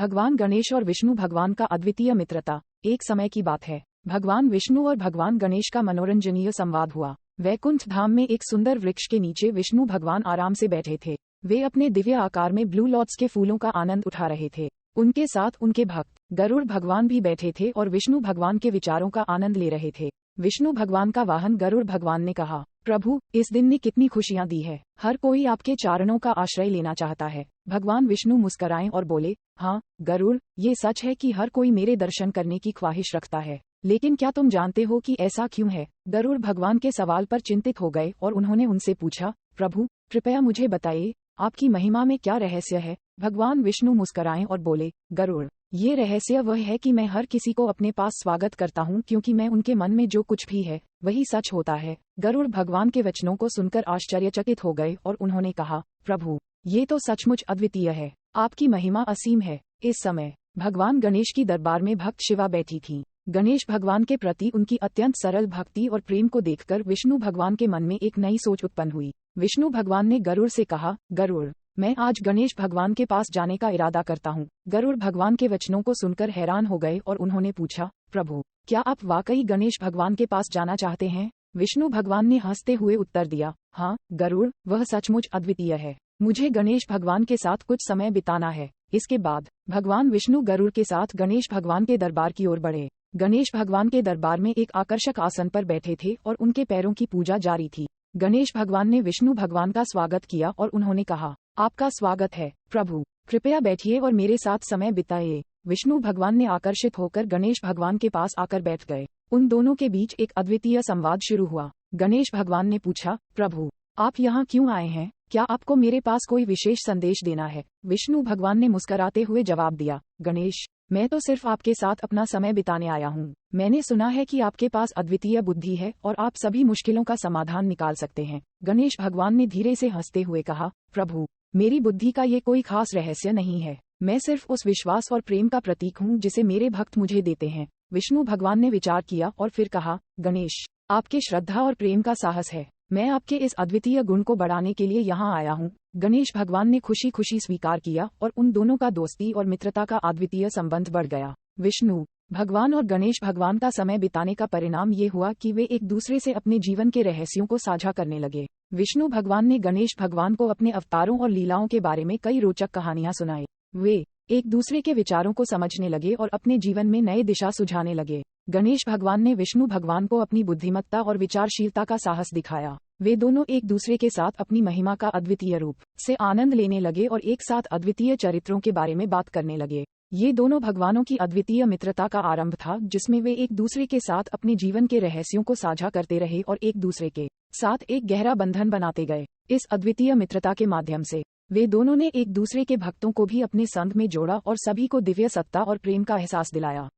भगवान गणेश और विष्णु भगवान का अद्वितीय मित्रता। एक समय की बात है, भगवान विष्णु और भगवान गणेश का मनोरंजनीय संवाद हुआ। वैकुंठ धाम में एक सुंदर वृक्ष के नीचे विष्णु भगवान आराम से बैठे थे। वे अपने दिव्य आकार में ब्लू लॉट्स के फूलों का आनंद उठा रहे थे। उनके साथ उनके भक्त गरुड़ भगवान भी बैठे थे और विष्णु भगवान के विचारों का आनंद ले रहे थे। विष्णु भगवान का वाहन गरुड़ भगवान ने कहा, प्रभु, इस दिन ने कितनी खुशियां दी है। हर कोई आपके चरणों का आश्रय लेना चाहता है। भगवान विष्णु मुस्कुराए और बोले, हाँ गरुड़, ये सच है कि हर कोई मेरे दर्शन करने की ख्वाहिश रखता है, लेकिन क्या तुम जानते हो कि ऐसा क्यों है? गरुड़ भगवान के सवाल पर चिंतित हो गए और उन्होंने उनसे पूछा, प्रभु, कृपया मुझे बताइए, आपकी महिमा में क्या रहस्य है? भगवान विष्णु मुस्कुराए और बोले, गरुड़, ये रहस्य वह है कि मैं हर किसी को अपने पास स्वागत करता हूँ, क्योंकि मैं उनके मन में जो कुछ भी है वही सच होता है। गरुड़ भगवान के वचनों को सुनकर आश्चर्यचकित हो गए और उन्होंने कहा, प्रभु, ये तो सचमुच अद्वितीय है, आपकी महिमा असीम है। इस समय भगवान गणेश की दरबार में भक्त शिवा बैठी थीं। गणेश भगवान के प्रति उनकी अत्यंत सरल भक्ति और प्रेम को देखकर विष्णु भगवान के मन में एक नई सोच उत्पन्न हुई। विष्णु भगवान ने गरुड़ से कहा, गरुड़, मैं आज गणेश भगवान के पास जाने का इरादा करता हूँ। गरुड़ भगवान के वचनों को सुनकर हैरान हो गए और उन्होंने पूछा, प्रभु, क्या आप वाकई गणेश भगवान के पास जाना चाहते हैं? विष्णु भगवान ने हंसते हुए उत्तर दिया, हाँ गरुड़, वह सचमुच अद्वितीय है। मुझे गणेश भगवान के साथ कुछ समय बिताना है। इसके बाद भगवान विष्णु गरुड़ के साथ गणेश भगवान के दरबार की ओर बढ़े। गणेश भगवान के दरबार में एक आकर्षक आसन पर बैठे थे और उनके पैरों की पूजा जारी थी। गणेश भगवान ने विष्णु भगवान का स्वागत किया और उन्होंने कहा, आपका स्वागत है प्रभु, कृपया बैठिए और मेरे साथ समय बिताइए। विष्णु भगवान ने आकर्षित होकर गणेश भगवान के पास आकर बैठ गए। उन दोनों के बीच एक अद्वितीय संवाद शुरू हुआ। गणेश भगवान ने पूछा, प्रभु, आप यहाँ क्यों आए हैं? क्या आपको मेरे पास कोई विशेष संदेश देना है? विष्णु भगवान ने मुस्कुराते हुए जवाब दिया, गणेश, मैं तो सिर्फ आपके साथ अपना समय बिताने आया हूँ। मैंने सुना है कि आपके पास अद्वितीय बुद्धि है और आप सभी मुश्किलों का समाधान निकाल सकते हैं। गणेश भगवान ने धीरे से हंसते हुए कहा, प्रभु, मेरी बुद्धि का ये कोई खास रहस्य नहीं है। मैं सिर्फ उस विश्वास और प्रेम का प्रतीक हूँ जिसे मेरे भक्त मुझे देते हैं। विष्णु भगवान ने विचार किया और फिर कहा, गणेश, आपके श्रद्धा और प्रेम का साहस है। मैं आपके इस अद्वितीय गुण को बढ़ाने के लिए यहाँ आया हूँ। गणेश भगवान ने खुशी खुशी स्वीकार किया और उन दोनों का दोस्ती और मित्रता का अद्वितीय संबंध बढ़ गया। विष्णु भगवान और गणेश भगवान का समय बिताने का परिणाम ये हुआ कि वे एक दूसरे से अपने जीवन के रहस्यों को साझा करने लगे। विष्णु भगवान ने गणेश भगवान को अपने अवतारों और लीलाओं के बारे में कई रोचक कहानियां सुनाई। वे एक दूसरे के विचारों को समझने लगे और अपने जीवन में नए दिशा सुझाने लगे। गणेश भगवान ने विष्णु भगवान को अपनी बुद्धिमत्ता और विचारशीलता का साहस दिखाया। वे दोनों एक दूसरे के साथ अपनी महिमा का अद्वितीय रूप से आनंद लेने लगे और एक साथ अद्वितीय चरित्रों के बारे में बात करने लगे। ये दोनों भगवानों की अद्वितीय मित्रता का आरंभ था, जिसमें वे एक दूसरे के साथ अपने जीवन के रहस्यों को साझा करते रहे और एक दूसरे के साथ एक गहरा बंधन बनाते गए। इस अद्वितीय मित्रता के माध्यम से वे दोनों ने एक दूसरे के भक्तों को भी अपने संग में जोड़ा और सभी को दिव्य सत्ता और प्रेम का एहसास दिलाया।